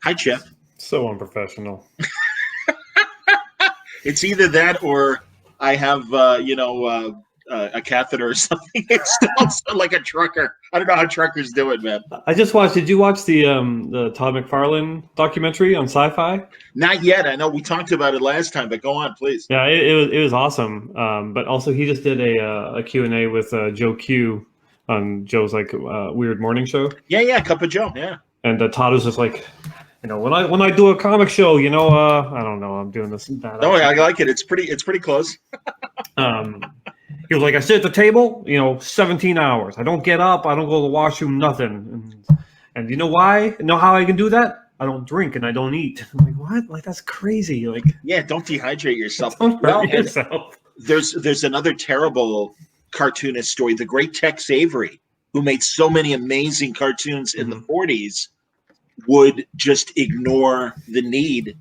Hi, Chip. So unprofessional. It's either that or I have, a catheter or something. It's also like a trucker. I don't know how truckers do it, man. I just watched. Did you watch the Todd McFarlane documentary on Sci-Fi? Not yet. I know we talked about it last time, but go on, please. Yeah, it was awesome. But also he just did a Q&A with Joe Q on Joe's Weird Morning Show. Yeah, Cup of Joe. Yeah. And Todd was just like, when I do a comic show, I don't know, I'm doing this and that. No, I like it. It's pretty close. He was like, I sit at the table, 17 hours. I don't get up. I don't go to the washroom, nothing. And you know why? You know how I can do that? I don't drink and I don't eat. I'm like, what? Like, that's crazy. Like, yeah, don't dehydrate yourself. Don't hurt yourself. There's another terrible cartoonist story, the great Tex Avery, who made so many amazing cartoons in the 40s, would just ignore the need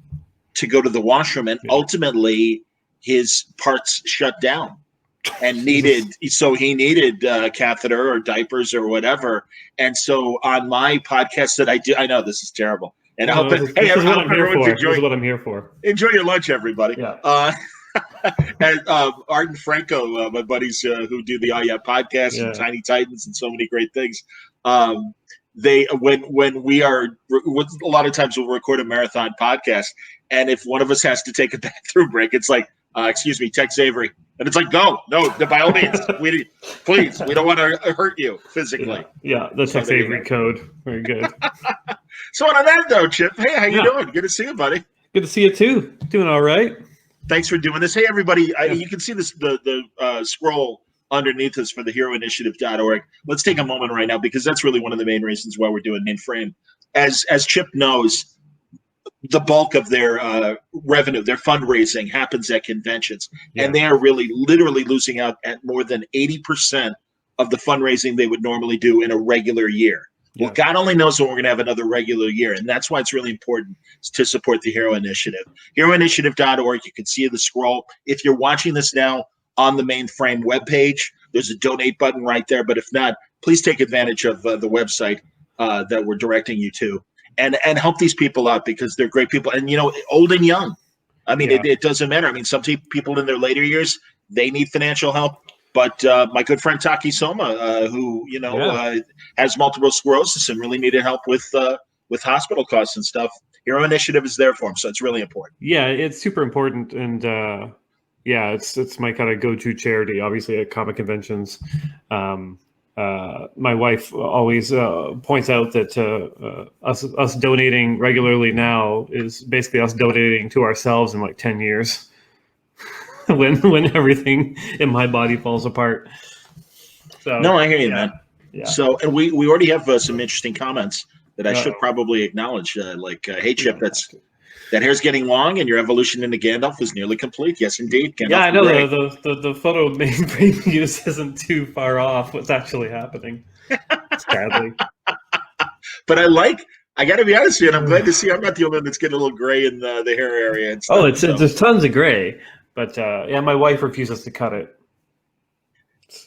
to go to the washroom, and ultimately his parts shut down. And he needed a catheter or diapers or whatever. And so on my podcast that I do, I know this is terrible. And This is what I'm here for. Enjoy your lunch, everybody. Yeah. And Art and Franco, my buddies who do the podcast and Tiny Titans and so many great things. They when we are a lot of times we'll record a marathon podcast, and if one of us has to take a bathroom break, it's like, excuse me, Tex Avery. And it's like, no, by all means, please, we don't want to hurt you physically. Yeah, the Tex Avery code. Very good. So on that note, Chip, hey, how you doing? Good to see you, buddy. Good to see you too. Doing all right. Thanks for doing this. Hey, everybody, you can see this the scroll underneath us for the heroinitiative.org. Let's take a moment right now, because that's really one of the main reasons why we're doing Mainframe. As Chip knows, the bulk of their revenue, their fundraising, happens at conventions, and they are literally losing out at more than 80% of the fundraising they would normally do in a regular year. Well, God only knows when we're going to have another regular year, and that's why it's really important to support the Hero Initiative. HeroInitiative.org. You can see the scroll. If you're watching this now on the Mainframe webpage, there's a donate button right there. But if not, please take advantage of the website that we're directing you to. And help these people out, because they're great people, and old and young. I mean, it doesn't matter. I mean, some people in their later years, they need financial help. But my good friend Taki Soma, who has multiple sclerosis and really needed help with hospital costs and stuff, Hero Initiative is there for him, so it's really important. Yeah, it's super important, and it's my kind of go-to charity. Obviously, at comic conventions. My wife always points out that us donating regularly now is basically us donating to ourselves in like 10 years when everything in my body falls apart. So, no, I hear you, man. Yeah. So, and we already have some interesting comments that I should probably acknowledge. Hey, Chip, that hair's getting long, and your evolution into Gandalf is nearly complete. Yes, indeed. Gandalf, I know the photo Mainframe use isn't too far off what's actually happening, sadly. But I got to be honest with you, and I'm glad to see I'm not the only one that's getting a little gray in the hair area and stuff. There's tons of gray, but my wife refuses to cut it.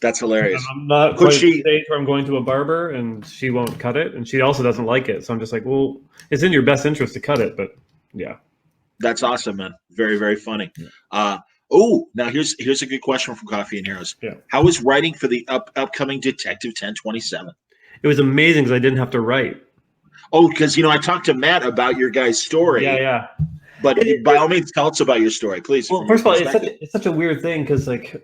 That's hilarious. I'm not quite at the stage where I'm going to a barber, and she won't cut it, and she also doesn't like it. So I'm just like, well, it's in your best interest to cut it, but. Yeah, that's awesome, man. Very, very funny. Now here's a good question from Coffee and Heroes. Yeah. How was writing for the upcoming Detective 1027? It was amazing because I didn't have to write. Oh, because I talked to Matt about your guys' story. Yeah. But by all means, tell us about your story, please. Well, first of all, it's such a weird thing because like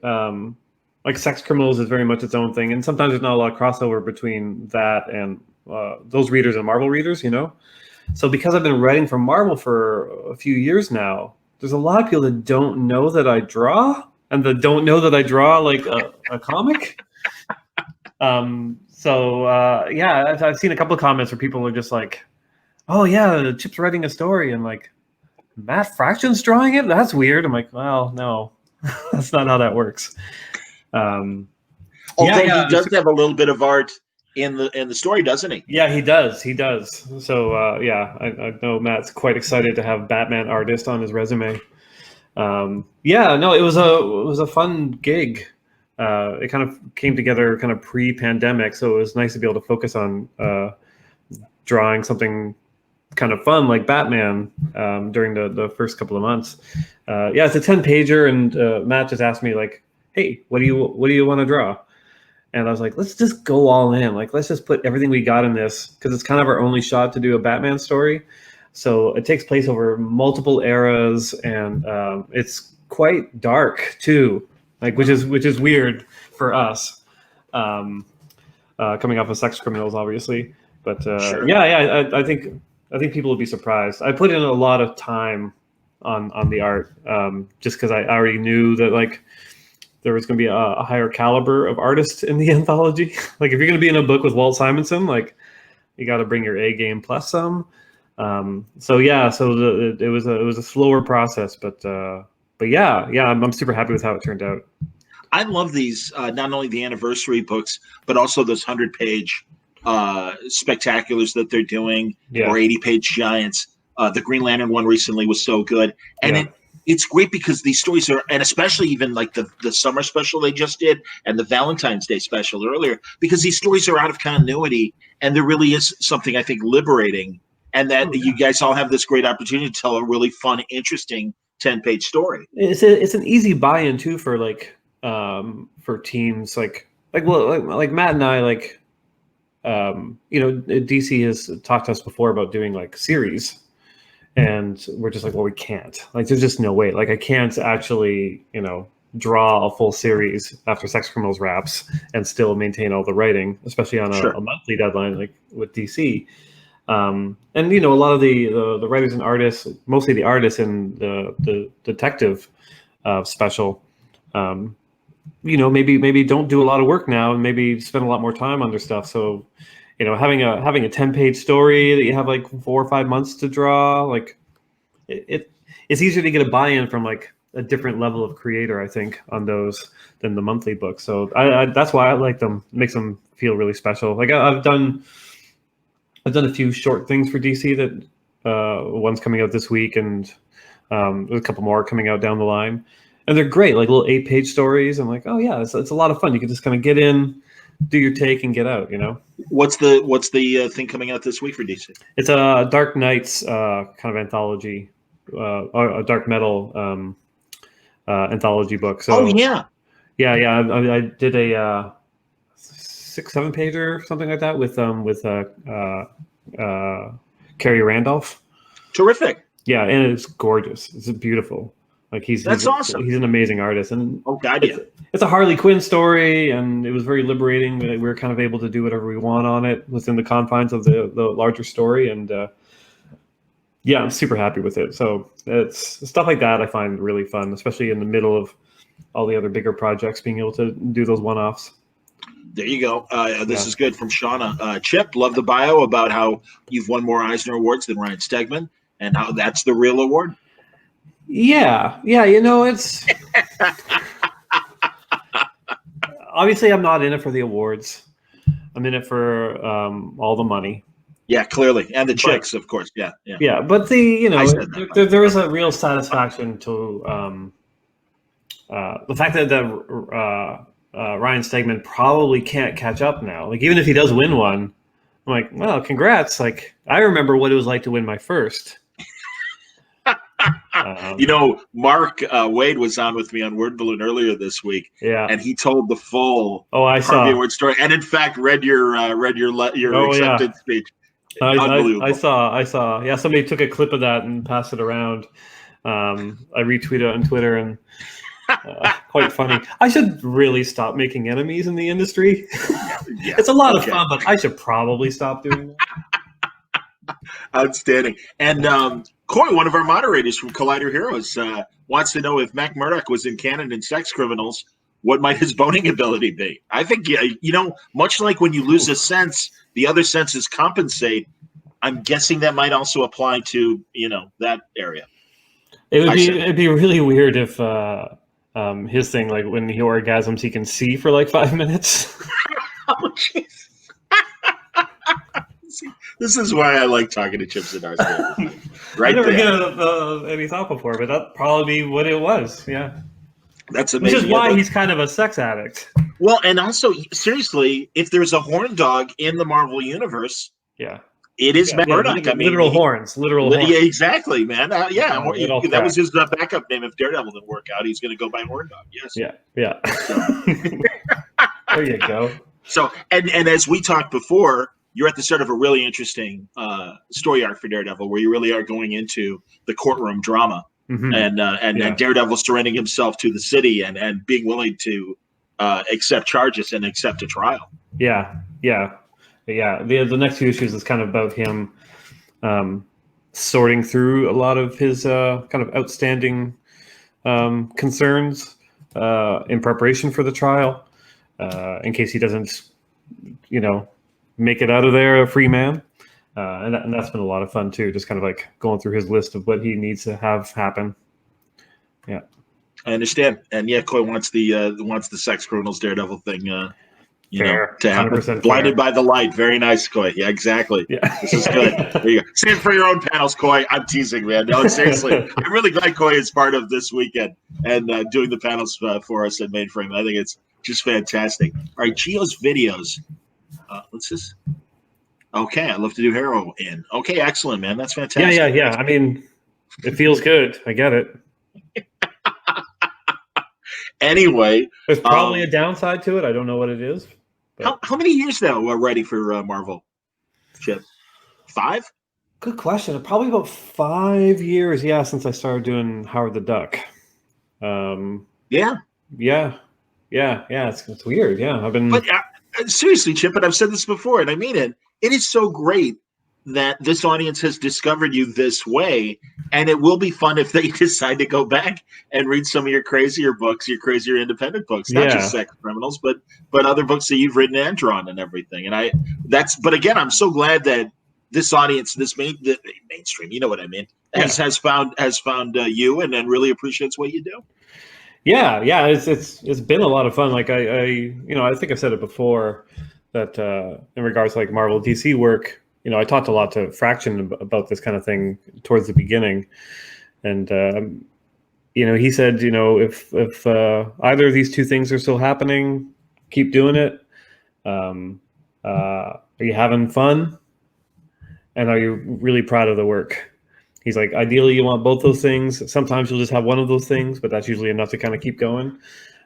Sex Criminals is very much its own thing, and sometimes there's not a lot of crossover between that and those readers and Marvel readers, So because I've been writing for Marvel for a few years now, there's a lot of people that don't know that I draw, and that don't know that I draw like a comic. I've seen a couple of comments where people are just like, "Oh yeah, Chip's writing a story," and like, Matt Fraction's drawing it? That's weird. I'm like, well, no, that's not how that works. Although he does have a little bit of art in the story, doesn't he? Yeah, he does. So I know Matt's quite excited to have Batman artist on his resume. It was a fun gig. It kind of came together kind of pre-pandemic, so it was nice to be able to focus on drawing something kind of fun, like Batman, during the first couple of months. Yeah, it's a 10-pager, and Matt just asked me like, "Hey, what do you want to draw?" And I was like, "Let's just go all in. Like, let's just put everything we got in this because it's kind of our only shot to do a Batman story." So it takes place over multiple eras, and it's quite dark too, like which is weird for us, coming off of Sex Criminals, obviously. But Sure. I think people will be surprised. I put in a lot of time on the art, just because I already knew that like there was going to be a higher caliber of artists in the anthology. Like if you're going to be in a book with Walt Simonson, like you got to bring your A game plus some. So it was a slower process, but yeah, I'm super happy with how it turned out. I love these, not only the anniversary books, but also those 100-page spectaculars that they're doing, Yeah. or 80-page giants. The Green Lantern one recently was so good. And it's great because these stories are, and especially even like the summer special they just did and the Valentine's Day special earlier, because these stories are out of continuity, and there really is something, I think, liberating, and that you guys all have this great opportunity to tell a really fun, interesting 10-page story. It's an easy buy-in too for like for teams like Matt and I, like DC has talked to us before about doing like series, and we're just like, well, we can't, like there's just no way, like I can't actually draw a full series after Sex Criminals wraps and still maintain all the writing, especially on a monthly deadline like with DC. And a lot of the writers and artists, mostly the artists in the detective special, maybe don't do a lot of work now and maybe spend a lot more time on their stuff. So, having a 10-page story that you have like 4 or 5 months to draw, like it's easier to get a buy-in from like a different level of creator, I think, on those than the monthly book. So I that's why I like them. It makes them feel really special. Like I've done a few short things for DC that one's coming out this week, and there's a couple more coming out down the line. And they're great, like little 8-page stories. I'm like, oh yeah, it's a lot of fun. You can just kind of get in, do your take, and get out. What's the thing coming out this week for DC? It's a Dark Knights kind of anthology, or a dark metal anthology book. So yeah. I did a 6-7 pager, something like that, with Carrie Randolph. Terrific. Yeah, and it's gorgeous. It's beautiful. Like That's awesome. He's an amazing artist, and it's a Harley Quinn story, and it was very liberating. We were kind of able to do whatever we want on it within the confines of the larger story, and I'm super happy with it. So it's stuff like that I find really fun, especially in the middle of all the other bigger projects, being able to do those one-offs. There you go. This is good from Shauna. Chip, love the bio about how you've won more Eisner Awards than Ryan Stegman, and how that's the real award. Yeah, it's obviously I'm not in it for the awards. I'm in it for all the money. Yeah, clearly, and the chicks, of course. Yeah. But there is a real satisfaction to the fact that Ryan Stegman probably can't catch up now. Like even if he does win one, I'm like, well, congrats! Like I remember what it was like to win my first. Mark Wade was on with me on Word Balloon earlier this week, and he told the full Harvey Award story, and in fact read your acceptance speech. Unbelievable. I saw. Yeah, somebody took a clip of that and passed it around. I retweeted it on Twitter, and quite funny. I should really stop making enemies in the industry. It's a lot of fun, but I should probably stop doing that. Outstanding. And Corey, one of our moderators from Collider Heroes, wants to know if Mac Murdock was in canon in Sex Criminals, what might his boning ability be? I think, much like when you lose a sense, the other senses compensate. I'm guessing that might also apply to, that area. It'd be really weird if his thing, like when he orgasms, he can see for like 5 minutes. Oh, jeez. This is why I like talking to Chip Zdarsky. Right, I never get any thought before, but that'd probably be what it was. Yeah, that's amazing. Which is why he's kind of a sex addict. Well, and also seriously, if there's a horn dog in the Marvel universe, It is Yeah, Matt yeah, Murdock. I mean, literal horns, literal horns. yeah, exactly, man. It all That was tracks. his backup name. If Daredevil didn't work out, he's going to go by Horn Dog. Yes. Yeah, yeah. So, There you go. so, and as we talked before, you're at the start of a really interesting story arc for Daredevil, where you really are going into the courtroom drama, Mm-hmm. and Daredevil surrendering himself to the city and being willing to accept charges and accept a trial. Yeah, yeah, yeah. The next few issues is kind of about him sorting through a lot of his kind of outstanding concerns in preparation for the trial, in case he doesn't, make it out of there a free man. And that's been a lot of fun too, just kind of like going through his list of what he needs to have happen. Yeah, I understand, and yeah, Coy wants the sex criminals Daredevil thing. fair, To happen. 100% Blinded fair. by the light. Very nice, Coy. Yeah, exactly. Yeah, This is good. There you go. Save it for your own panels, Coy. I'm teasing, man. No, seriously. I'm really glad Coy is part of this weekend and doing the panels for us at Mainframe. I think it's just fantastic. All right, Gio's videos. Let's just. Okay, I'd love to do Hero in. Okay, excellent, man. That's fantastic. yeah. I mean, it feels good. I get it. Anyway, There's probably a downside to it. I don't know what it is. how many years now we're writing for Marvel? Chip? 5? Good question. Probably about 5 years, since I started doing Howard the Duck. Yeah. It's weird. Yeah, I've been. But seriously, Chip, and I've said this before, and I mean it. It is so great that this audience has discovered you this way, and it will be fun if they decide to go back and read some of your crazier books, your crazier independent books, not just Sex Criminals, but other books that you've written and drawn and everything. And but again, I'm so glad that this audience, the mainstream, you know what I mean, has found you and then really appreciates what you do. Yeah, it's been a lot of fun. Like I think I've said it before that in regards to like Marvel DC work, I talked a lot to Fraction about this kind of thing towards the beginning, and he said, if either of these two things are still happening, keep doing it. Are you having fun, and are you really proud of the work? He's like, ideally, you want both those things. Sometimes you'll just have one of those things, but that's usually enough to kind of keep going.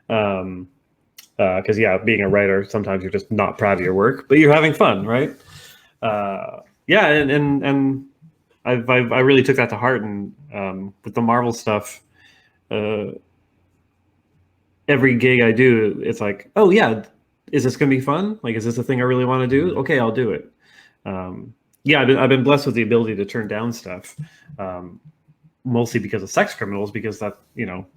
Because being a writer, sometimes you're just not proud of your work, but you're having fun, right? And I really took that to heart, and with the Marvel stuff, every gig I do, it's like, oh yeah, is this gonna be fun? Like, is this a thing I really want to do? Okay, I'll do it. I've been blessed with the ability to turn down stuff, mostly because of Sex Criminals, because that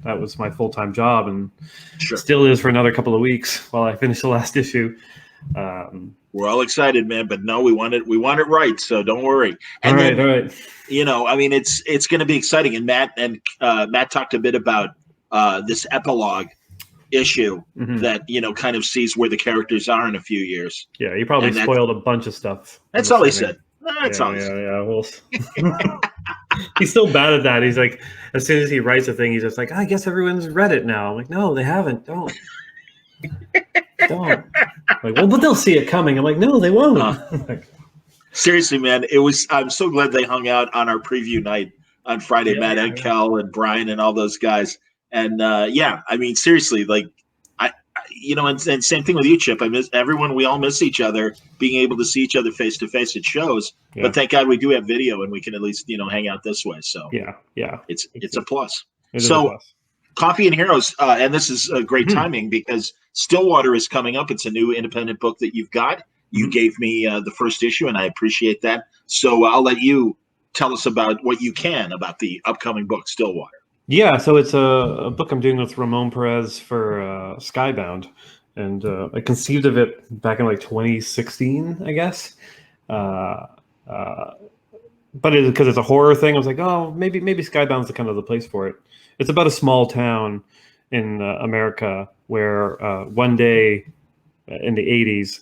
was my full-time job, and still is for another couple of weeks while I finish the last issue. We're all excited, man, but no, we want it right, so don't worry. And all right. I mean, it's going to be exciting. And Matt talked a bit about this epilogue issue that kind of sees where the characters are in a few years. Yeah, he probably spoiled a bunch of stuff. That's all he said. That's all he said. Yeah. Well, he's still bad at that. He's like, as soon as he writes a thing, he's just like, I guess everyone's read it now. I'm like, no, they haven't. Don't. Like, well, but they'll see it coming. I'm like, no, they won't. Seriously, man, I'm so glad they hung out on our preview night on Friday. Matt and Kel and Brian and all those guys. And I mean, seriously, like and same thing with you, Chip. I miss everyone. We all miss each other. Being able to see each other face to face at shows. Yeah. But thank God we do have video, and we can at least hang out this way. So it's a plus. Coffee and Heroes, and this is great timing because Stillwater is coming up. It's a new independent book that you've got. You gave me the first issue, and I appreciate that. So I'll let you tell us about what you can about the upcoming book, Stillwater. Yeah, so it's a book I'm doing with Ramon Perez for Skybound, and I conceived of it back in like 2016, I guess. But because it's a horror thing, I was like, oh, maybe Skybound's the kind of the place for it. It's about a small town in America where one day in the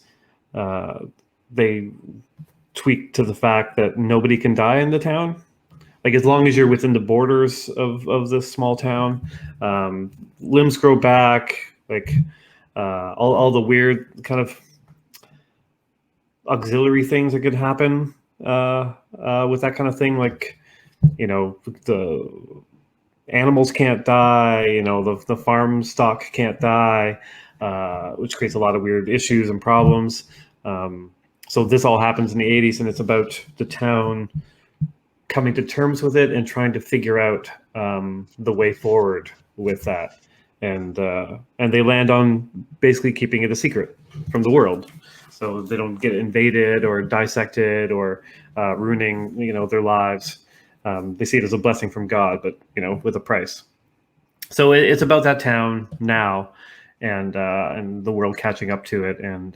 80s, they tweaked to the fact that nobody can die in the town. Like, as long as you're within the borders of this small town, limbs grow back, like all the weird kind of auxiliary things that could happen with that kind of thing. Like, the animals can't die. The farm stock can't die, which creates a lot of weird issues and problems. So this all happens in the 80s, and it's about the town coming to terms with it and trying to figure out the way forward with that. And they land on basically keeping it a secret from the world, so they don't get invaded or dissected or ruining their lives. They see it as a blessing from God, but with a price. So it's about that town now, and the world catching up to it, and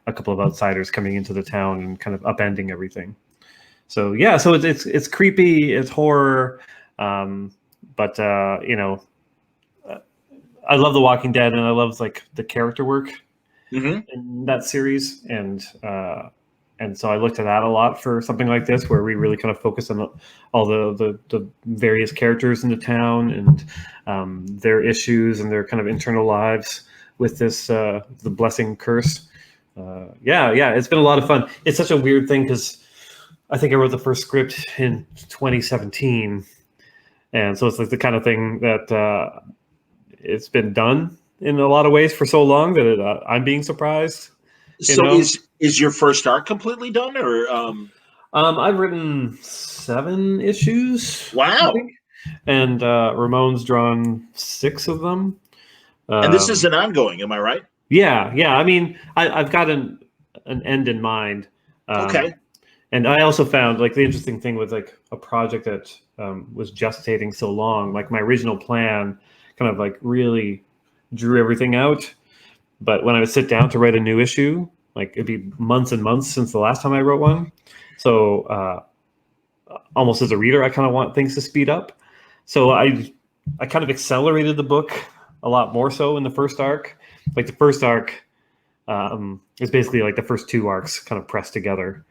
a couple of outsiders coming into the town and kind of upending everything. So yeah, so it's creepy, it's horror, but I love The Walking Dead, and I love like the character work in that series, and so I looked at that a lot for something like this, where we really kind of focus on all the various characters in the town and their issues and their kind of internal lives with this the blessing curse. Yeah, it's been a lot of fun. It's such a weird thing because I think I wrote the first script in 2017, and so it's like the kind of thing that it's been done in a lot of ways for so long that I'm being surprised. So is your first arc completely done, or I've written 7 issues. Wow. And Ramon's drawn 6 of them. And this is an ongoing, am I right? Yeah. I mean, I've got an end in mind. Okay. And I also found like the interesting thing with like a project that was gestating so long, like my original plan kind of like really drew everything out. But when I would sit down to write a new issue, like it'd be months and months since the last time I wrote one. So almost as a reader, I kind of want things to speed up. So I kind of accelerated the book a lot more so in the first arc. Like the first arc is basically like the first 2 arcs kind of pressed together.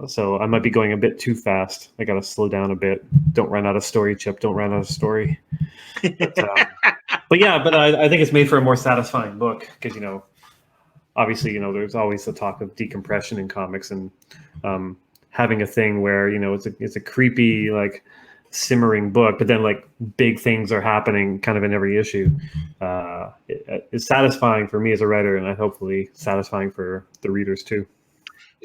So I might be going a bit too fast. I got to slow down a bit. Don't run out of story, Chip. Don't run out of story. But I think it's made for a more satisfying book because, obviously, there's always the talk of decompression in comics and having a thing where, it's a creepy, like simmering book, but then like big things are happening kind of in every issue. It's satisfying for me as a writer, and hopefully satisfying for the readers too.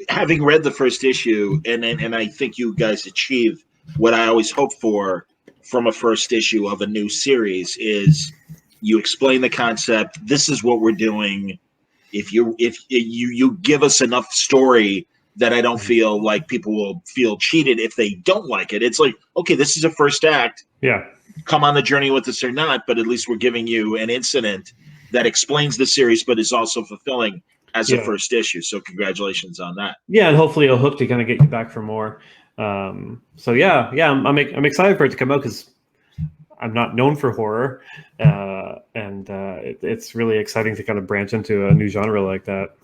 Having read the first issue, and I think you guys achieve what I always hope for from a first issue of a new series is you explain the concept. This is what we're doing. If you give us enough story that I don't feel like people will feel cheated if they don't like it. It's like, okay, this is a first act. Yeah. Come on the journey with us or not, but at least we're giving you an incident that explains the series, but is also fulfilling as a first issue. So congratulations on that. Yeah, and hopefully it'll hook to kind of get you back for more. So I'm excited for it to come out because I'm not known for horror, and it's really exciting to kind of branch into a new genre like that.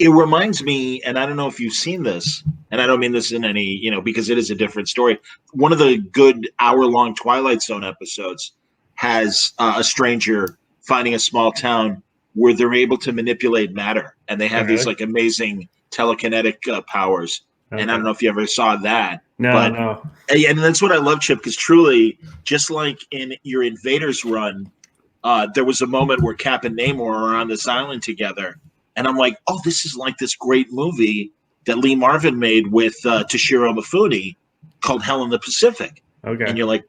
It reminds me, and I don't know if you've seen this, and I don't mean this in any, because it is a different story. One of the good hour-long Twilight Zone episodes has a stranger finding a small town where they're able to manipulate matter, and they have these like amazing telekinetic powers. Okay. And I don't know if you ever saw that. No. And that's what I love, Chip, because truly, just like in your Invaders run, there was a moment where Cap and Namor are on this island together. And I'm like, oh, this is like this great movie that Lee Marvin made with Toshiro Mifune called Hell in the Pacific. Okay. And you're like,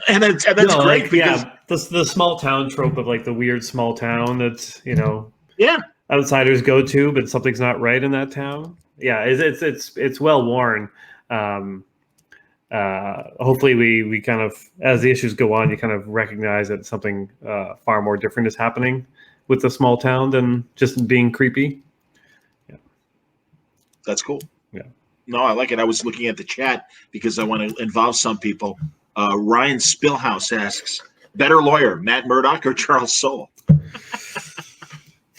and that's great. Like, because the small town trope of like the weird small town that's, outsiders go to, but something's not right in that town. Yeah, it's well worn. Hopefully we kind of, as the issues go on, you kind of recognize that something far more different is happening with the small town than just being creepy. Yeah, that's cool. Yeah, no, I like it. I was looking at the chat because I want to involve some people. Ryan Spillhouse asks, better lawyer, Matt Murdock or Charles Soule?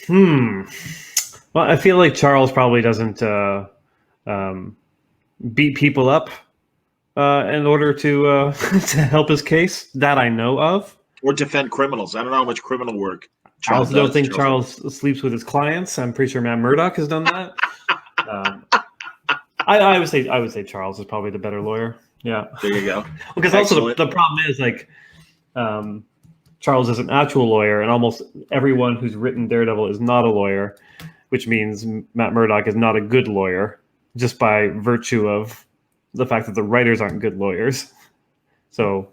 Well, I feel like Charles probably doesn't beat people up in order to to help his case that I know of, or defend criminals. I don't know how much criminal work Charles. I also don't think Charles sleeps with his clients. I'm pretty sure Matt Murdock has done that. I would say Charles is probably the better lawyer. Yeah, There you go. because also the problem is like Charles is an actual lawyer, and almost everyone who's written Daredevil is not a lawyer, which means Matt Murdock is not a good lawyer just by virtue of the fact that the writers aren't good lawyers. So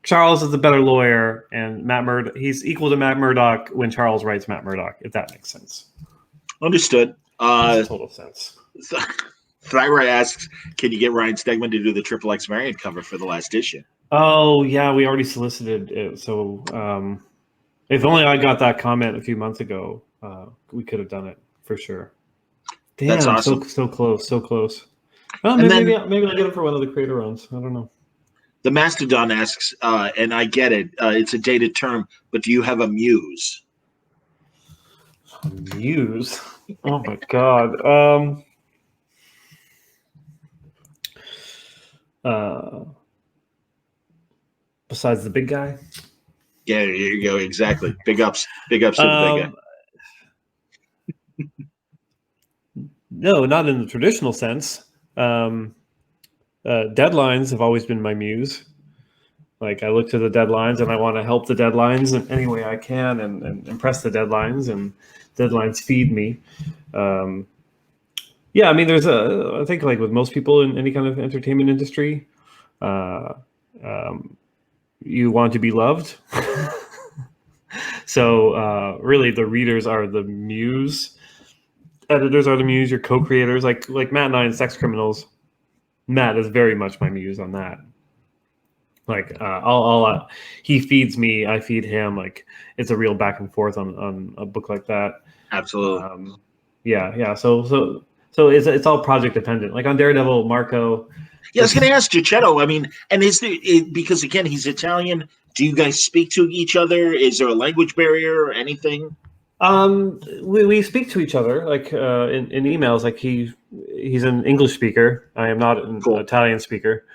Charles is the better lawyer, and he's equal to Matt Murdock when Charles writes Matt Murdock, if that makes sense. Understood. Makes total sense. Thyra asks, can you get Ryan Stegman to do the Triple X variant cover for the last issue? Oh, yeah, we already solicited it. So if only I got that comment a few months ago, we could have done it for sure. Damn, that's awesome. So close, so close. Well, maybe I'll get it for one of the creator runs. I don't know. The Mastodon asks, and I get it, it's a dated term, but do you have a muse? A muse? Oh, my God. Besides the big guy? Yeah, there you go. Exactly. Big ups to the big guy. No, not in the traditional sense. Deadlines have always been my muse. Like I look to the deadlines and I want to help the deadlines in any way I can and impress the deadlines, and deadlines feed me. Yeah, I mean, I think like with most people in any kind of entertainment industry, you want to be loved. So really the readers are the muse, editors are the muse, your co-creators, like Matt and I in Sex Criminals. Matt is very much my muse on that. Like he feeds me, I feed him. Like it's a real back and forth on a book like that. Absolutely. Yeah. So it's all project dependent. Like on Daredevil, Marco. Yeah, I was going to ask Giacchetto. I mean, and because again he's Italian. Do you guys speak to each other? Is there a language barrier or anything? We speak to each other like in emails. Like he's an English speaker. I am not an Italian speaker.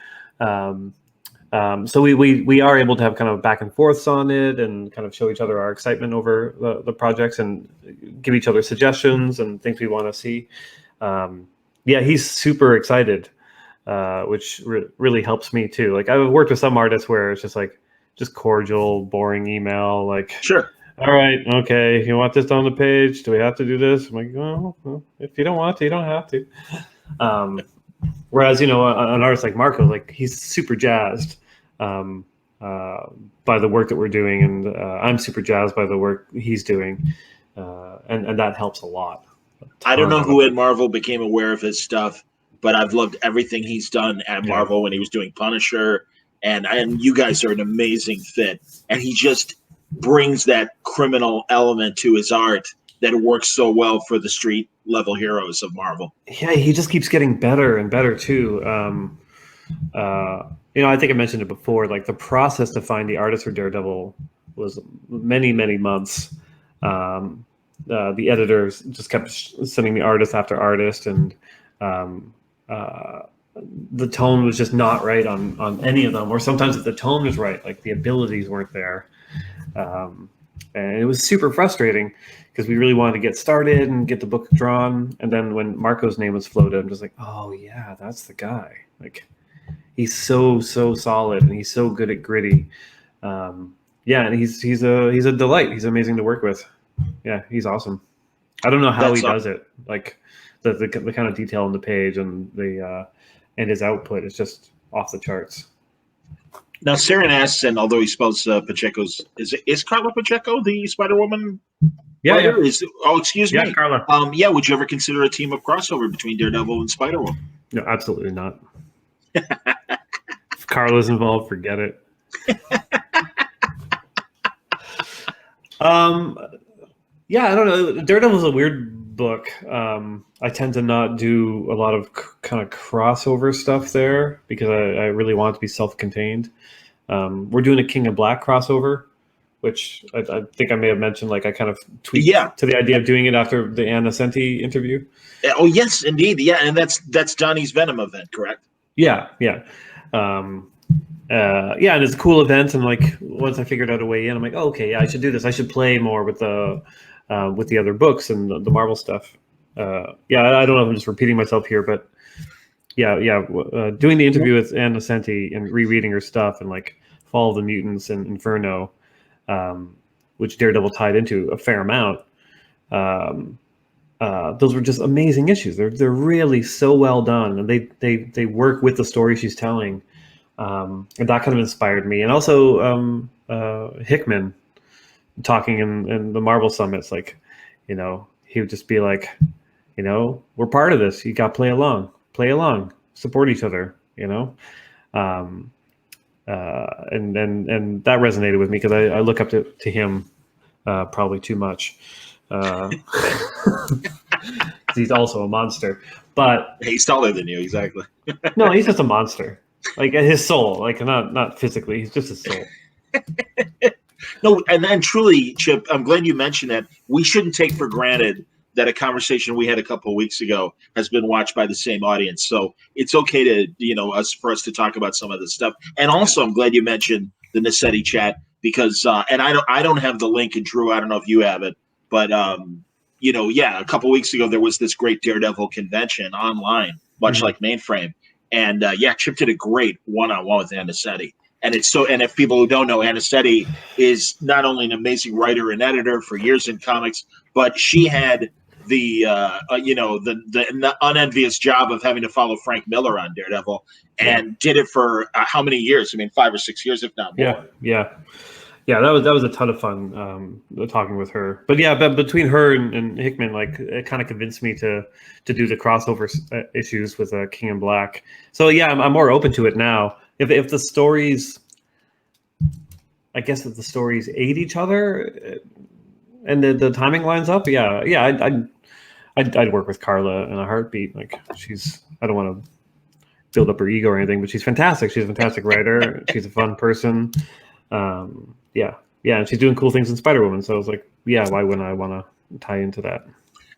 So we are able to have kind of back and forths on it and kind of show each other our excitement over the projects and give each other suggestions and things we want to see. Yeah, he's super excited, which really helps me too. Like I've worked with some artists where it's just cordial, boring email. Like, sure. All right, okay. You want this on the page? Do we have to do this? I'm like, well, if you don't want to, you don't have to. Whereas, an artist like Marco, like he's super jazzed by the work that we're doing, and I'm super jazzed by the work he's doing, and that helps a lot. I don't know who at Marvel became aware of his stuff, but I've loved everything he's done at Marvel when he was doing Punisher, and you guys are an amazing fit. And he just brings that criminal element to his art that works so well for the street level heroes of Marvel. Yeah, he just keeps getting better and better too. I think I mentioned it before. Like the process to find the artist for Daredevil was many, many months. The editors just kept sending me artist after artist, and the tone was just not right on any of them. Or sometimes if the tone was right, like the abilities weren't there. And it was super frustrating because we really wanted to get started and get the book drawn. And then when Marco's name was floated, I'm just like, oh yeah, that's the guy. Like he's so solid and he's so good at gritty. And he's a delight. He's amazing to work with. Yeah, he's awesome. I don't know how he does it. Like the kind of detail on the page and and his output is just off the charts. Now, Saren asks, and although he spells Pacheco's, is Carla Pacheco the Spider-Woman writer? Yeah. Excuse me. Carla. Would you ever consider a team up crossover between Daredevil and Spider-Woman? No, absolutely not. If Carla's involved, forget it. I don't know. Daredevil's a weird book. I tend to not do a lot of kind of crossover stuff there because I really want it to be self-contained. We're doing a King of Black crossover, which I think I may have mentioned. Like I kind of tweaked to the idea of doing it after the Ann Nocenti interview. Oh yes, indeed. Yeah, and that's Donnie's Venom event, correct? Yeah. And it's a cool event. And like once I figured out a way in, I'm like, oh, okay, yeah, I should do this. I should play more with the other books and the Marvel stuff. yeah, I don't know if I'm just repeating myself here, but doing the interview with Ann Nocenti and rereading her stuff and like Fall of the Mutants and Inferno, which Daredevil tied into a fair amount. Those were just amazing issues. They're really so well done, and they work with the story she's telling, and that kind of inspired me. And also Hickman talking in the Marvel summits, like, he would just be like, we're part of this. You got to play along, support each other, and that resonated with me because I look up to him probably too much. He's also a monster, but He's taller than you, exactly. no, he's just a monster. Like his soul, like not physically. He's just his soul. No, and truly, Chip, I'm glad you mentioned that. We shouldn't take for granted that a conversation we had a couple of weeks ago has been watched by the same audience. So it's okay to, for us to talk about some of this stuff. And also, I'm glad you mentioned the Nocenti chat because, and I don't have the link, and Drew, I don't know if you have it, but a couple of weeks ago there was this great Daredevil convention online, much like Mainframe, and Chip did a great one-on-one with Ann Nocenti. And if people who don't know, Ann Nocenti is not only an amazing writer and editor for years in comics, but she had the unenvious job of having to follow Frank Miller on Daredevil, and did it for how many years? I mean, 5 or 6 years, if not more. Yeah. That was a ton of fun talking with her. But but between her and Hickman, like, it kind of convinced me to do the crossover issues with King in Black. So I'm more open to it now. If the stories, I guess if the stories aid each other and the timing lines up, I'd work with Carla in a heartbeat. Like, I don't want to build up her ego or anything, but she's fantastic. She's a fantastic writer. She's a fun person. And she's doing cool things in Spider-Woman. So I was like, why wouldn't I want to tie into that?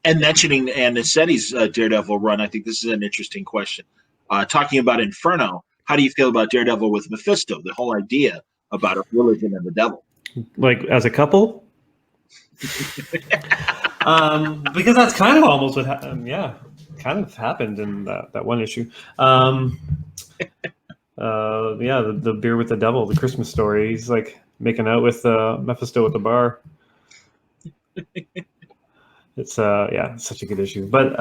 And mentioning Ann Nocenti's Daredevil run, I think this is an interesting question. Talking about Inferno, how do you feel about Daredevil with Mephisto? The whole idea about a religion and the devil, like as a couple, because that's kind of almost what kind of happened in that one issue. The beer with the devil, the Christmas story. He's like making out with Mephisto at the bar. It's it's such a good issue. But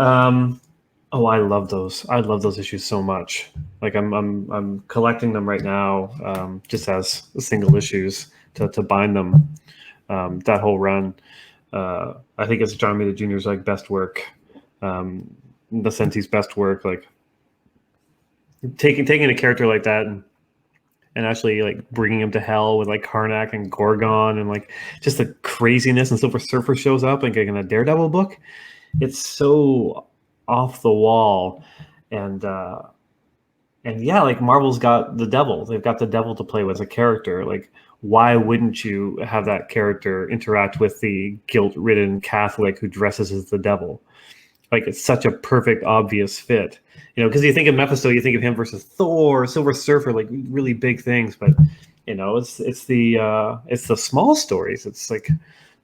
I love those. I love those issues so much. Like I'm collecting them right now, just as single issues to bind them. That whole run, I think it's John Romita Jr.'s like best work, Nocenti's best work. Like taking a character like that and actually like bringing him to hell with like Karnak and Gorgon and like just the craziness, and Silver Surfer shows up and getting a Daredevil book. It's so off the wall, and like Marvel's got the devil. They've got the devil to play with as a character. Like, why wouldn't you have that character interact with the guilt-ridden Catholic who dresses as the devil? Like, it's such a perfect, obvious fit. Because you think of Mephisto, you think of him versus Thor, Silver Surfer, like really big things. But it's the small stories. It's like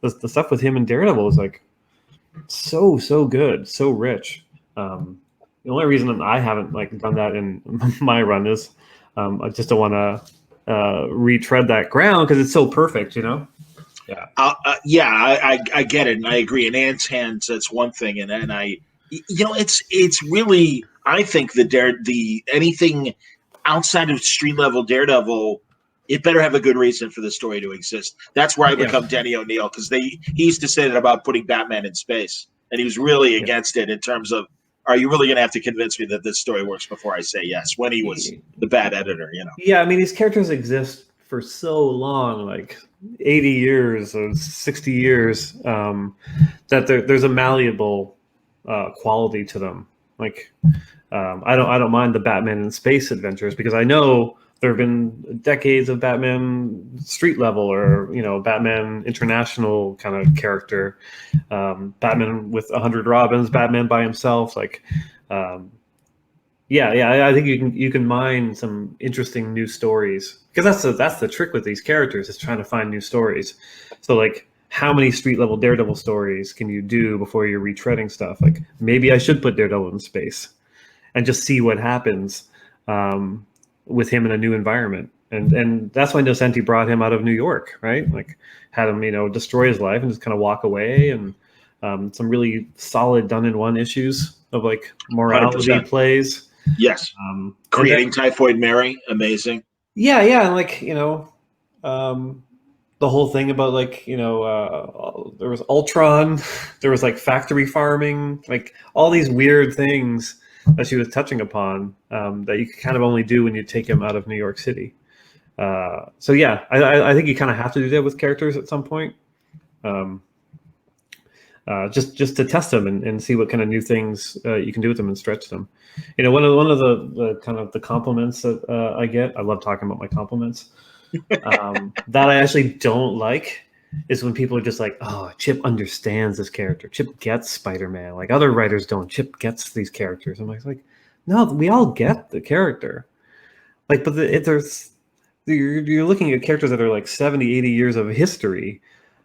the stuff with him and Daredevil is like so good, so rich. The only reason I haven't like done that in my run is I just don't want to retread that ground because it's so perfect. I get it, and I agree. In Ant's hands, that's one thing, and it's really, I think the anything outside of street level Daredevil, it better have a good reason for the story to exist. That's where I become Denny O'Neil, because he used to say that about putting Batman in space, and he was really against it in terms of, are you really going to have to convince me that this story works before I say yes? When he was the bad editor, Yeah, I mean, these characters exist for so long, like 80 years or 60 years, that there's a malleable quality to them. Like, I don't mind the Batman in space adventures because I know there have been decades of Batman street level or Batman international kind of character, Batman with 100 Robins, Batman by himself. Like, I think you can mine some interesting new stories, because that's the trick with these characters, is trying to find new stories. So like how many street level Daredevil stories can you do before you're retreading stuff? Like maybe I should put Daredevil in space and just see what happens with him in a new environment. And that's why Nocenti brought him out of New York, right? Like had him, destroy his life and just kind of walk away. And some really solid done in one issues of like morality 100%. Plays. Yes. Creating Typhoid Mary, amazing. Yeah, and like the whole thing about like there was Ultron, there was like factory farming, like all these weird things that she was touching upon that you could kind of only do when you take him out of New York City. So yeah, I think you kind of have to do that with characters at some point, just to test them and see what kind of new things you can do with them and stretch them. One of the kind of the compliments that I get, I love talking about my compliments. That I actually don't like is when people are just like, oh, Chip understands this character. Chip gets Spider-Man. Like other writers don't. Chip gets these characters. I'm like, no, we all get the character. Like, but you're looking at characters that are like 70, 80 years of history.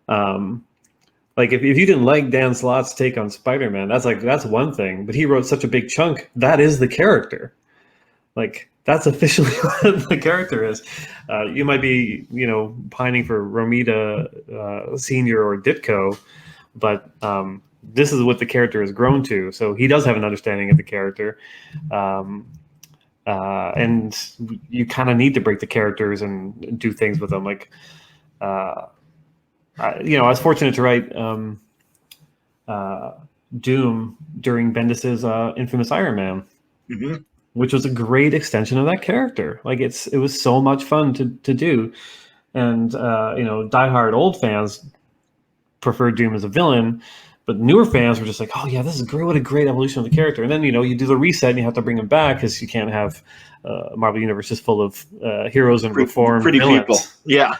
Like if you didn't like Dan Slott's take on Spider-Man, that's one thing. But he wrote such a big chunk. That is the character. Like that's officially what the character is. You might be, pining for Romita Senior or Ditko, but this is what the character has grown to. So he does have an understanding of the character, and you kind of need to break the characters and do things with them. Like, I was fortunate to write Doom during Bendis's Infamous Iron Man. Mm-hmm. Which was a great extension of that character. Like it was so much fun to do. And, diehard old fans preferred Doom as a villain, but newer fans were just like, oh yeah, this is great. What a great evolution of the character. And then, you do the reset and you have to bring him back because you can't have Marvel Universe just full of heroes and reformed pretty villains. people. Yeah.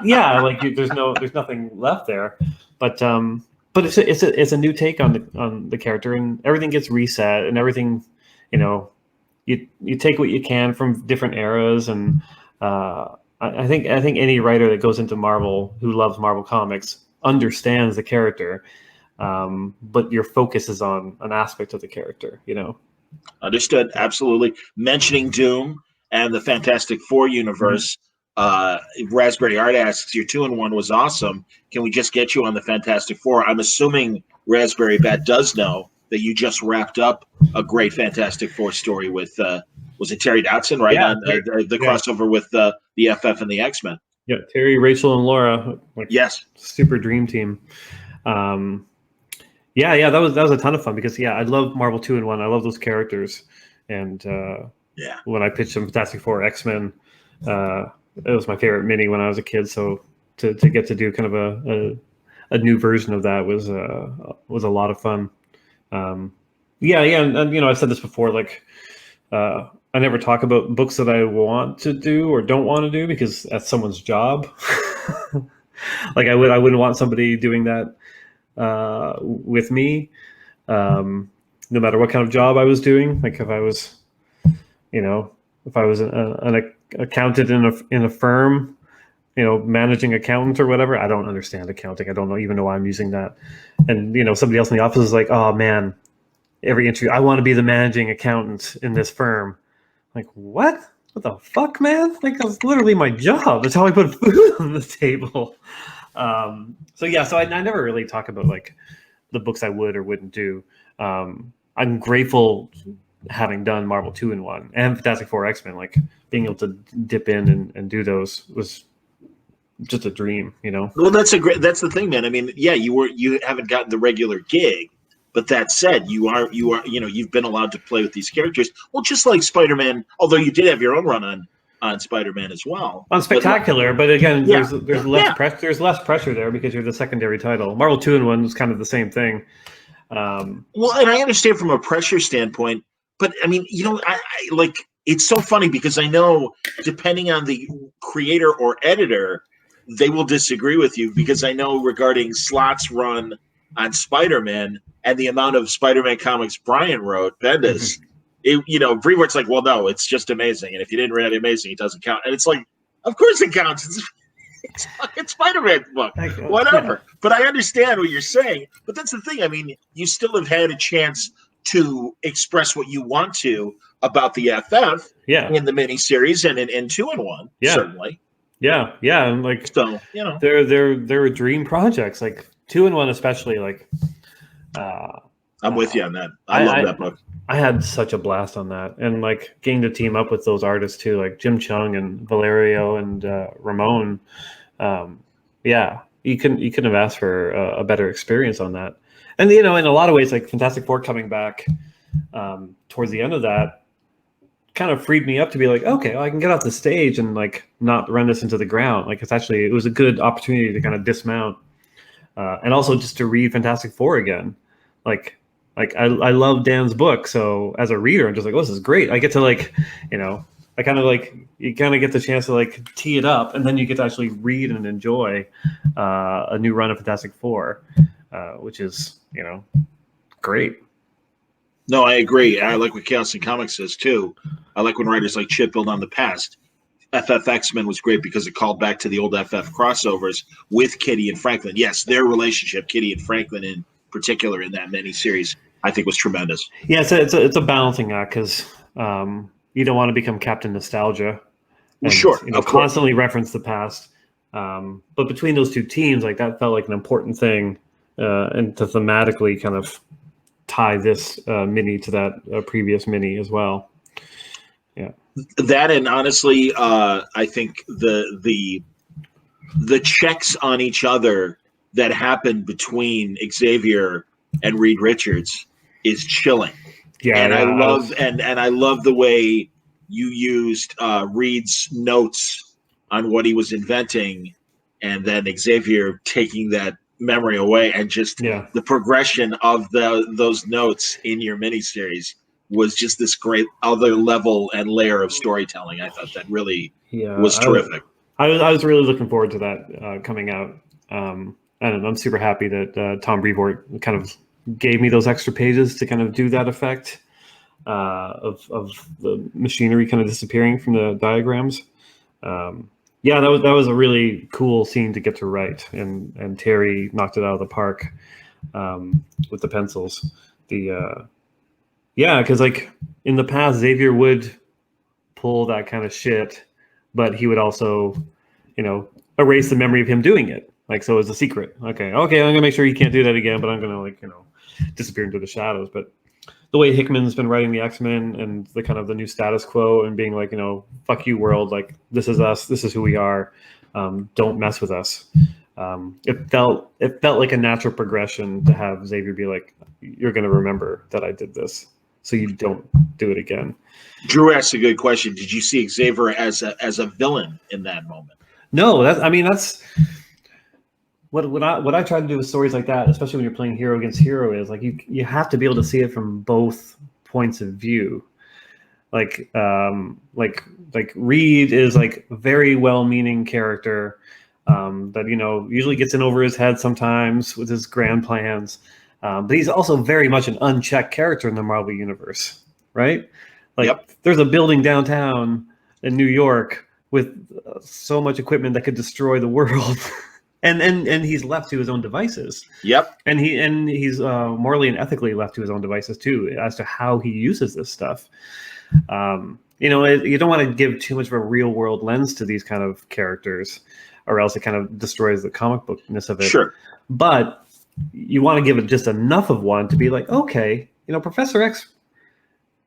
Yeah. Like there's nothing left there, but it's a new take on the character and everything gets reset and everything, you take what you can from different eras, and I think any writer that goes into Marvel who loves Marvel Comics understands the character, but your focus is on an aspect of the character. Understood. Absolutely. Mentioning Doom and the Fantastic Four universe, Raspberry Art asks, your 2-in-1 was awesome. Can we just get you on the Fantastic Four? I'm assuming Raspberry Bat does know that you just wrapped up a great Fantastic Four story with, was it Terry Dodson, right? Yeah, on the crossover with the FF and the X-Men. Yeah, Terry, Rachel, and Laura. Yes. Super dream team. That was a ton of fun because I love Marvel 2-in-1. I love those characters, and when I pitched them Fantastic Four X-Men, it was my favorite mini when I was a kid. So to get to do kind of a new version of that was a lot of fun. And I've said this before. Like, I never talk about books that I want to do or don't want to do because that's someone's job. Like I wouldn't want somebody doing that with me, no matter what kind of job I was doing. Like if I was, an accountant in a firm, managing accountant or whatever. I don't understand accounting. I don't even know why I'm using that. And somebody else in the office is like, oh man, every interview, I want to be the managing accountant in this firm. Like, what the fuck, man? Like, that's literally my job. That's how I put food on the table. So I never really talk about like the books I would or wouldn't do. I'm grateful having done Marvel 2-in-1 and Fantastic Four X-Men. Like being able to dip in and do those was just a dream, Well, that's the thing, man. I mean, yeah, you haven't gotten the regular gig, but that said, you've been allowed to play with these characters. Well, just like Spider-Man, although you did have your own run on Spider-Man as well. On Spectacular, but again, there's less pressure. There's less pressure there because you're the secondary title. Marvel 2-in-1 was kind of the same thing. Well, and I understand from a pressure standpoint, but I mean, I like it's so funny because I know depending on the creator or editor, they will disagree with you because I know regarding Slott's run on Spider-Man and the amount of Spider-Man comics Brian wrote, Bendis, Brevoort's like, well, no, it's just amazing. And if you didn't read Amazing, it doesn't count. And it's like, of course it counts. It's a fucking Spider-Man book, Like, whatever. But I understand what you're saying. But that's the thing. I mean, you still have had a chance to express what you want to about the FF yeah, in the miniseries and in 2-in-1, yeah, certainly. yeah, and like So, they're dream projects, like 2-in-1 especially. Like, I'm with you on that. I I, love I that book. I had such a blast on that, and like getting to team up with those artists too, like Jim Chung and Valerio and Ramon. Yeah, you couldn't have asked for a better experience on that. And in a lot of ways, like Fantastic Four coming back towards the end of that kind of freed me up to be like, okay, well, I can get off the stage and like not run this into the ground. Like it was a good opportunity to kind of dismount, and also just to read Fantastic Four again. Like I love Dan's book, so as a reader, I'm just like, oh, this is great. I get to like, I kind of like you kind of get the chance to like tee it up, and then you get to actually read and enjoy a new run of Fantastic Four, which is great. No, I agree. I like what Chaos and Comics says, too. I like when writers like Chip build on the past. FF X-Men was great because it called back to the old FF crossovers with Kitty and Franklin. Yes, their relationship, Kitty and Franklin in particular, in that miniseries, I think was tremendous. Yeah, it's a balancing act because you don't want to become Captain Nostalgia Well, and sure, of course. constantly reference the past. But between those two teams, like that felt like an important thing, and to thematically kind of tie this mini to that previous mini as well. Yeah, That and honestly, I think the checks on each other that happened between Xavier and Reed Richards is chilling. yeah, And I yeah. love and I love the way you used Reed's notes on what he was inventing, and then Xavier taking that memory away, and just Yeah. the progression of those notes in your miniseries was just this great other level and layer of storytelling. I thought that really Yeah, was terrific. I was really looking forward to that coming out, and I'm super happy that Tom Brevoort kind of gave me those extra pages to kind of do that effect of the machinery kind of disappearing from the diagrams. Yeah, that was a really cool scene to get to write, and Terry knocked it out of the park with the pencils. Yeah, because like in the past, Xavier would pull that kind of shit, but he would also, erase the memory of him doing it. Like, so it's a secret. Okay, I'm gonna make sure he can't do that again, but I'm gonna disappear into the shadows. But the way Hickman's been writing the X-Men and the kind of the new status quo and being like, fuck you world, like this is us, this is who we are. Don't mess with us. It felt like a natural progression to have Xavier be like, you're gonna remember that I did this, so you don't do it again. Drew asked a good question. Did you see Xavier as a villain in that moment? No, that's what I try to do with stories like that, especially when you're playing hero against hero, is like you have to be able to see it from both points of view. Like Reed is like a very well-meaning character that usually gets in over his head sometimes with his grand plans, but he's also very much an unchecked character in the Marvel universe, right? Like, Yep. There's a building downtown in New York with so much equipment that could destroy the world. And he's left to his own devices. Yep. And he's morally and ethically left to his own devices too, as to how he uses this stuff. You don't want to give too much of a real world lens to these kind of characters, or else it kind of destroys the comic bookness of it. Sure. But you want to give it just enough of one to be like, okay, Professor X,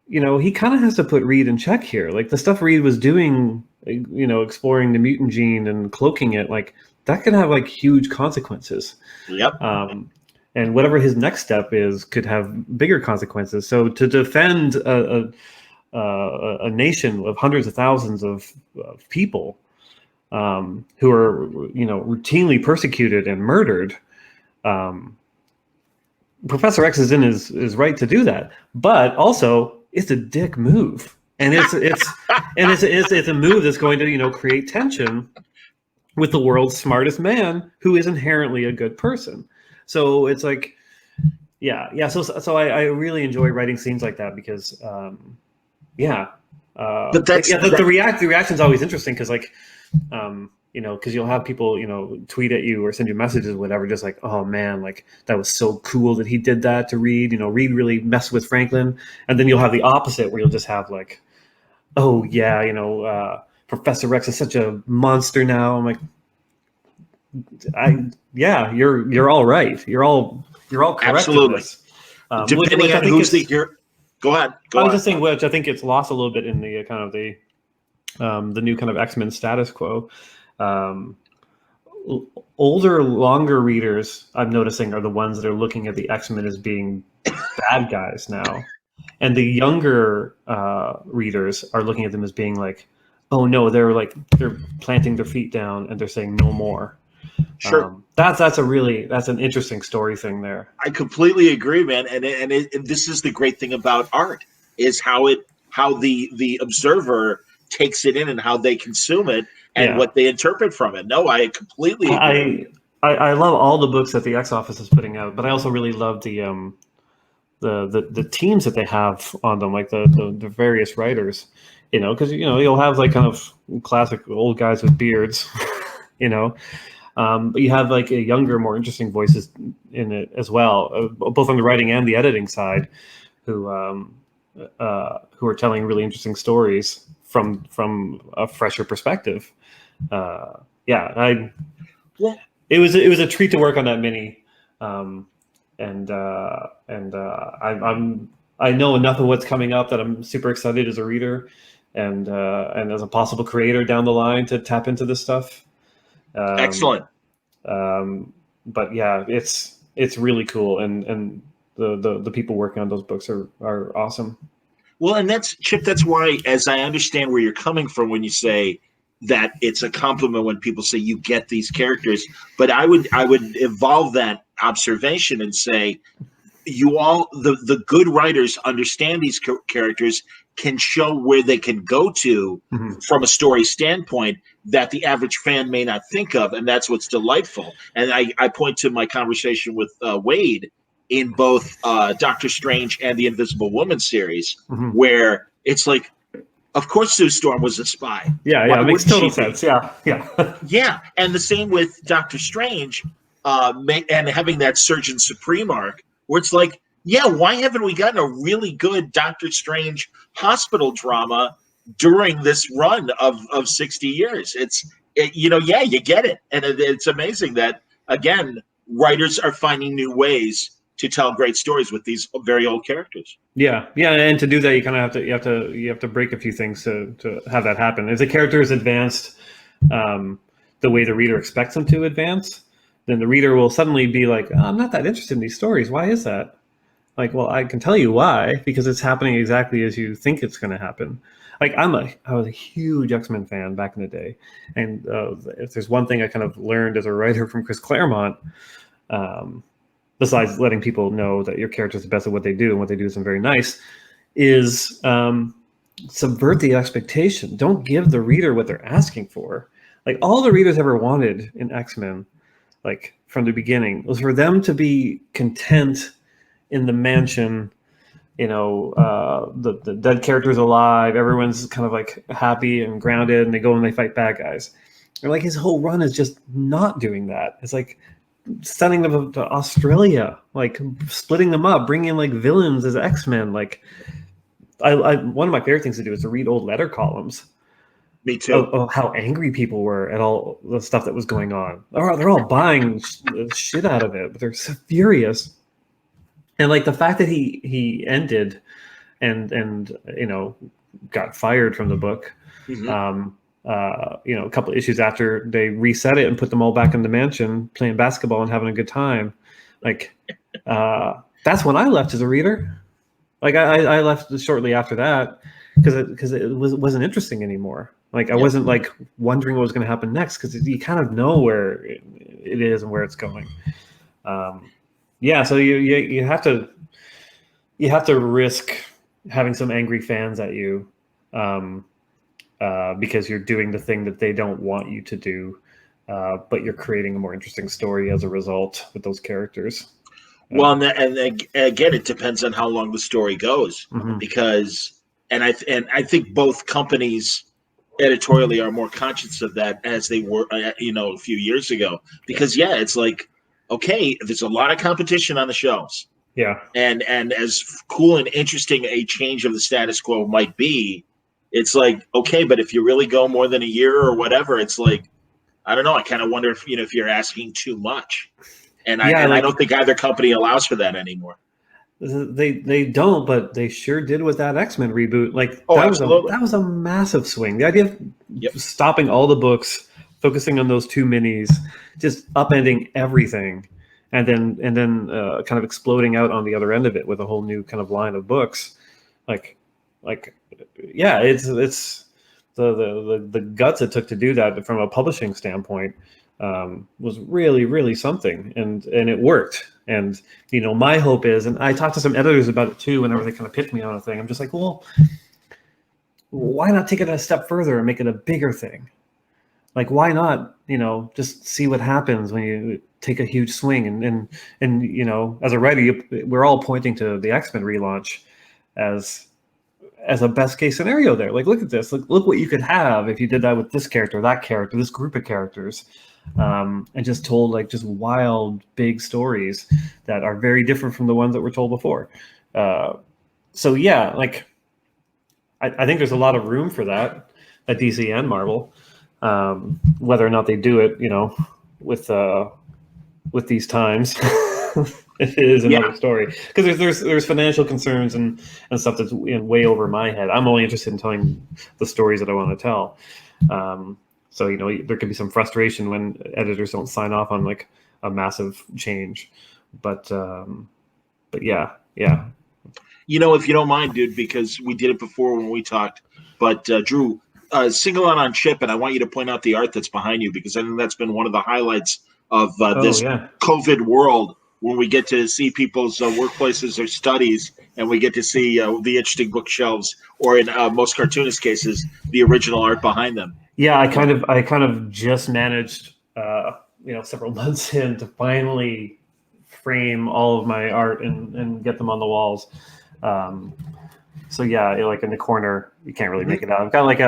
he kind of has to put Reed in check here. Like the stuff Reed was doing, exploring the mutant gene and cloaking it, like that could have like huge consequences. Yep. And whatever his next step is could have bigger consequences. So to defend a nation of hundreds of thousands of people who are, routinely persecuted and murdered, Professor X is in his right to do that. But also, it's a dick move, and it's a move that's going to create tension with the world's smartest man, who is inherently a good person. So it's like, yeah. So I really enjoy writing scenes like that because, But the reaction's always interesting because because you'll have people, tweet at you or send you messages, or whatever, just like, oh man, like that was so cool that he did that to Reed. Reed really messed with Franklin. And then you'll have the opposite where you'll just have like, oh yeah, Professor Rex is such a monster now. I'm like, you're all right. You're all correct. Absolutely. In this. Depending on who's the hero. Go ahead. I was just saying, which I think it's lost a little bit in the kind of the new kind of X-Men status quo. Older, longer readers, I'm noticing, are the ones that are looking at the X-Men as being bad guys now, and the younger readers are looking at them as being like, oh no, they're planting their feet down and they're saying no more. Sure. That's an interesting story thing there. I completely agree, man. And this is the great thing about art, is how the observer takes it in and how they consume it and what they interpret from it. No, I completely agree. I love all the books that the X Office is putting out, but I also really love the teams that they have on them, like the various writers, because you'll have like kind of classic old guys with beards, but you have like a younger, more interesting voices in it as well, both on the writing and the editing side, who are telling really interesting stories from a fresher perspective. It was a treat to work on that mini, I know enough of what's coming up that I'm super excited as a reader and as a possible creator down the line to tap into this stuff. Excellent. But yeah, it's really cool, and the people working on those books are awesome. Well, and that's Chip. That's why, as I understand where you're coming from when you say that it's a compliment when people say you get these characters. But I would evolve that observation and say the good writers understand these characters, can show where they can go to from a story standpoint that the average fan may not think of, and that's what's delightful. And I point to my conversation with Wade in both Doctor Strange and the Invisible Woman series, where it's like, of course Sue Storm was a spy. Yeah, it makes total sense. Yeah. Yeah, and the same with Doctor Strange, and having that Surgeon Supreme arc, where it's like, yeah, why haven't we gotten a really good Doctor Strange hospital drama during this run of 60 years? You get it. And it's amazing that, again, writers are finding new ways to tell great stories with these very old characters. Yeah, and to do that, you kind of have to break a few things to have that happen. If the character is advanced the way the reader expects them to advance, then the reader will suddenly be like, oh, I'm not that interested in these stories. Why is that? Like, well, I can tell you why, because it's happening exactly as you think it's going to happen. Like, I was a huge X-Men fan back in the day, and if there's one thing I kind of learned as a writer from Chris Claremont, besides letting people know that your character is the best at what they do and what they do isn't very nice, is subvert the expectation. Don't give the reader what they're asking for. Like, all the readers ever wanted in X-Men, like from the beginning, was for them to be content in the mansion. The dead character's alive. Everyone's kind of like happy and grounded, and they go and they fight bad guys. And like his whole run is just not doing that. It's like sending them to Australia, like splitting them up, bringing in like villains as X-Men. Like, I one of my favorite things to do is to read old letter columns. Me too. Of how angry people were at all the stuff that was going on. They're all buying shit out of it, but they're so furious. And like the fact that he ended and got fired from the book, a couple of issues after they reset it and put them all back in the mansion playing basketball and having a good time. Like, that's when I left as a reader. Like I left shortly after that because it wasn't interesting anymore. Like I wasn't like wondering what was going to happen next, because you kind of know where it is and where it's going. So you have to risk having some angry fans at you, because you're doing the thing that they don't want you to do, but you're creating a more interesting story as a result with those characters. Well, and again, it depends on how long the story goes, because I think both companies editorially are more conscious of that as they were, a few years ago. Because it's like, okay, there's a lot of competition on the shelves, Yeah. and as cool and interesting a change of the status quo might be, it's like, okay, but if you really go more than a year or whatever, it's like, I don't know. I kind of wonder if you're asking too much, and I don't think either company allows for that anymore. They don't, but they sure did with that X-Men reboot. Like Oh, that absolutely. that was a massive swing. The idea of Yep. stopping all the books, focusing on those two minis, just upending everything, and then kind of exploding out on the other end of it with a whole new kind of line of books. Like yeah, it's the guts it took to do that from a publishing standpoint was really something, and it worked. And my hope is, and I talked to some editors about it too whenever they kind of pitch me on a thing. I'm just like, well, why not take it a step further and make it a bigger thing? Like, why not just see what happens when you take a huge swing? And as a writer, we're all pointing to the X-Men relaunch as a best case scenario there. Like, look at this. Look what you could have if you did that with this character, that character, this group of characters, and just told like just wild, big stories that are very different from the ones that were told before. So yeah, like I think there's a lot of room for that at DC and Marvel. Whether or not they do it, with these times. It is another story, because there's financial concerns and stuff that's way over my head. I'm only interested in telling the stories that I want to tell. So there could be some frustration when editors don't sign off on like a massive change, but yeah. If you don't mind, dude, because we did it before when we talked. But Drew, single out on Chip, and I want you to point out the art that's behind you, because I think that's been one of the highlights of this COVID world, when we get to see people's workplaces or studies, and we get to see the interesting bookshelves, or in most cartoonist cases, the original art behind them. Yeah, I kind of just managed, several months in, to finally frame all of my art and get them on the walls. So yeah, like in the corner, you can't really make it out. I've got like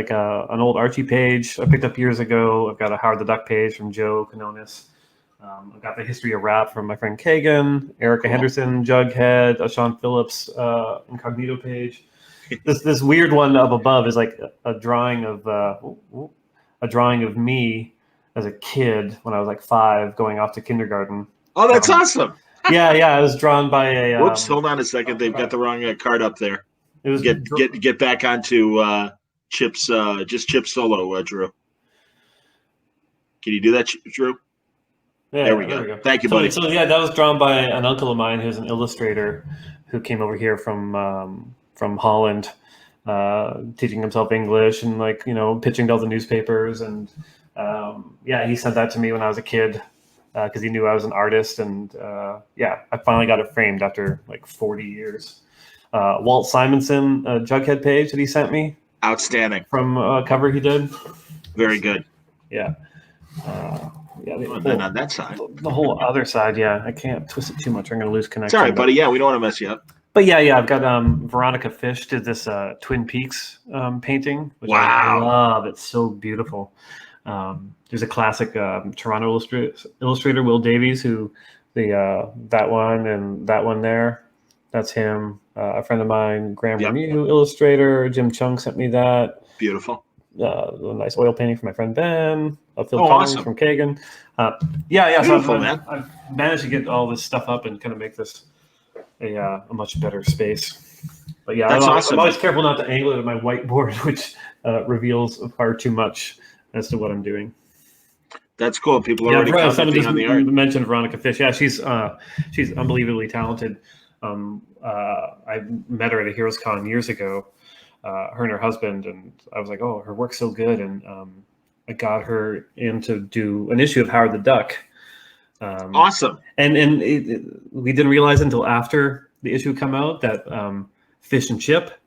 an old Archie page I picked up years ago. I've got a Howard the Duck page from Joe Quinones. I've got the History of Rap from my friend Kagan, Erica Henderson, Jughead, a Sean Phillips incognito page. This weird one up above is like a drawing of me as a kid when I was like 5, going off to kindergarten. Oh, that's awesome. Yeah, it was drawn by a. Whoops! Hold on a second. They've got the wrong card up there. It was get back onto Chip's just Chip solo, Drew. Can you do that, Drew? Yeah, there we go. Thank you, buddy. So yeah, that was drawn by an uncle of mine who's an illustrator who came over here from Holland, teaching himself English and pitching to all the newspapers, and he sent that to me when I was a kid. Because he knew I was an artist, and I finally got it framed after like 40 years. Walt Simonson Jughead page that he sent me. Outstanding. From a cover he did. Very good. Yeah. Then on that side. The whole other side, I can't twist it too much. I'm going to lose connection. Sorry, buddy. Yeah, we don't want to mess you up. But I've got Veronica Fish did this Twin Peaks painting, which I love. It's so beautiful. There's a classic Toronto illustrator, Will Davies, who that one and that one there, that's him. A friend of mine, Graham Remu, illustrator, Jim Chung sent me that. Beautiful. A nice oil painting from my friend Ben. Phil Collins from Kagan. Beautiful, so I've managed to get all this stuff up and kind of make this a much better space. But that's awesome. I'm always careful not to angle it at my whiteboard, which reveals far too much as to what I'm doing. That's cool. People are already commenting on the art. Mentioned Veronica Fish. Yeah, she's unbelievably talented. I met her at a Heroes Con years ago. Her and her husband, and I was like, oh, her work's so good, and I got her in to do an issue of Howard the Duck. Awesome. And we didn't realize until after the issue come out that Fish and Chip.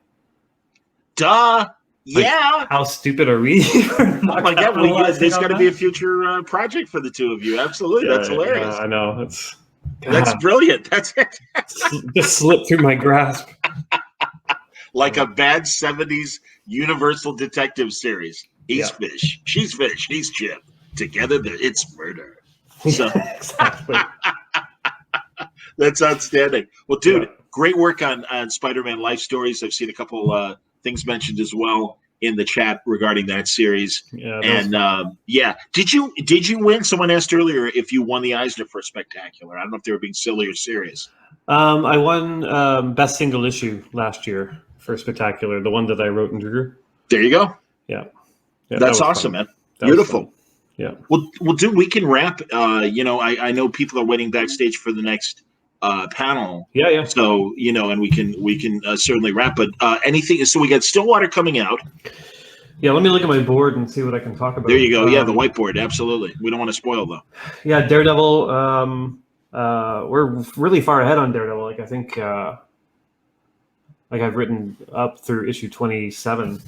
Duh. Yeah. How stupid are we? Oh my God! There's got to be a future project for the two of you. Absolutely, that's hilarious. I know that's brilliant. That's it. Just slipped through my grasp. like a bad 70s Universal Detective series. He's fish, she's fish, he's Chip. Together, it's murder. So exactly. That's outstanding. Well, dude, great work on Spider-Man Life Stories. I've seen a couple things mentioned as well in the chat regarding that series. Yeah, and did you win? Someone asked earlier if you won the Eisner for Spectacular. I don't know if they were being silly or serious. I won best single issue last year for Spectacular, the one that I wrote and drew. There you go. Yeah, that's awesome, man. That Beautiful. Yeah. Well, dude, we can wrap. I know people are waiting backstage for the next panel. Yeah. So and we can certainly wrap. But anything? So we got Stillwater coming out. Yeah, let me look at my board and see what I can talk about. There you go. Yeah, the whiteboard. Absolutely. We don't want to spoil though. Yeah, Daredevil. We're really far ahead on Daredevil. Like I think, I've written up through issue 27,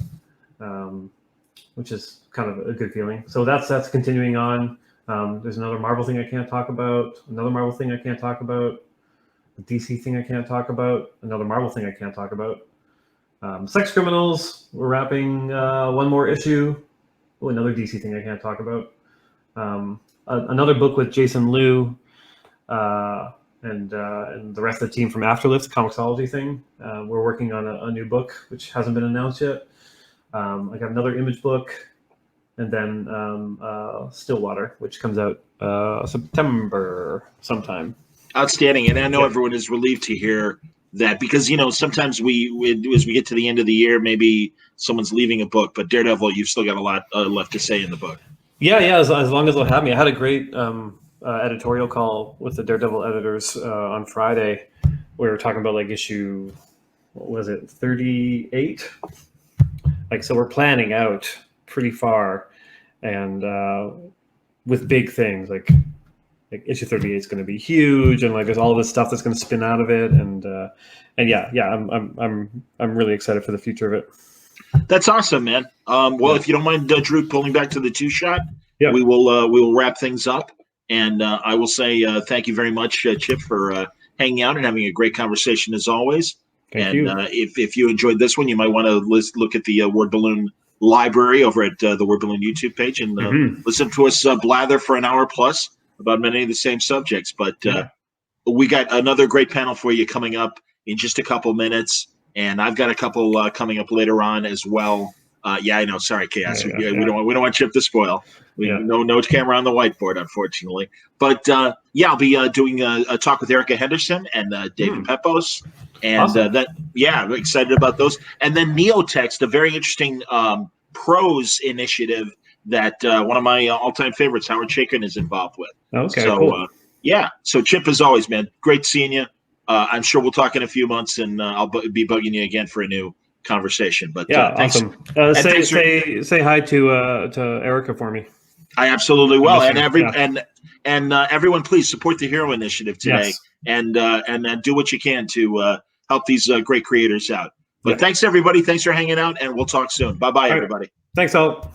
which is kind of a good feeling. So that's continuing on. There's another Marvel thing I can't talk about. Another Marvel thing I can't talk about. A DC thing I can't talk about. Another Marvel thing I can't talk about. Sex Criminals, we're wrapping one more issue. Oh, another DC thing I can't talk about. Another book with Jason Liu and the rest of the team from Afterlift, Comixology thing. We're working on a new book, which hasn't been announced yet. I got another Image book, and then Stillwater, which comes out September sometime. Outstanding. And I know everyone is relieved to hear that, because sometimes as we get to the end of the year, maybe someone's leaving a book, but Daredevil, you've still got a lot left to say in the book. Yeah, as long as they'll have me. I had a great editorial call with the Daredevil editors on Friday. We were talking about like issue, what was it, 38? Like, so we're planning out pretty far, and with big things like issue 38 is going to be huge, and like there's all this stuff that's going to spin out of it, and I'm really excited for the future of it. That's awesome, man. If you don't mind, Drew, pulling back to the two-shot, yeah, we will wrap things up, and I will say thank you very much, Chip, for hanging out and having a great conversation as always. Thank you. If you enjoyed this one, you might want to look at the Word Balloon library over at the Word Balloon YouTube page and listen to us blather for an hour plus about many of the same subjects. But we got another great panel for you coming up in just a couple minutes, and I've got a couple coming up later on as well. I know. Sorry, Chaos. We don't want Chip to spoil. No camera on the whiteboard, unfortunately. But I'll be doing a talk with Erica Henderson and David Pepos, and awesome. I'm excited about those. And then Neotext, a very interesting prose initiative that one of my all-time favorites, Howard Chaykin, is involved with. Okay, so cool. So Chip, as always, man, great seeing you. I'm sure we'll talk in a few months, and I'll be bugging you again for a new conversation. But thanks. Awesome. Say hi to Erica for me. I absolutely will. And everyone, please support the Hero Initiative today, and do what you can to help these great creators out. But thanks, everybody. Thanks for hanging out, and we'll talk soon. Bye-bye, everybody. Thanks, all.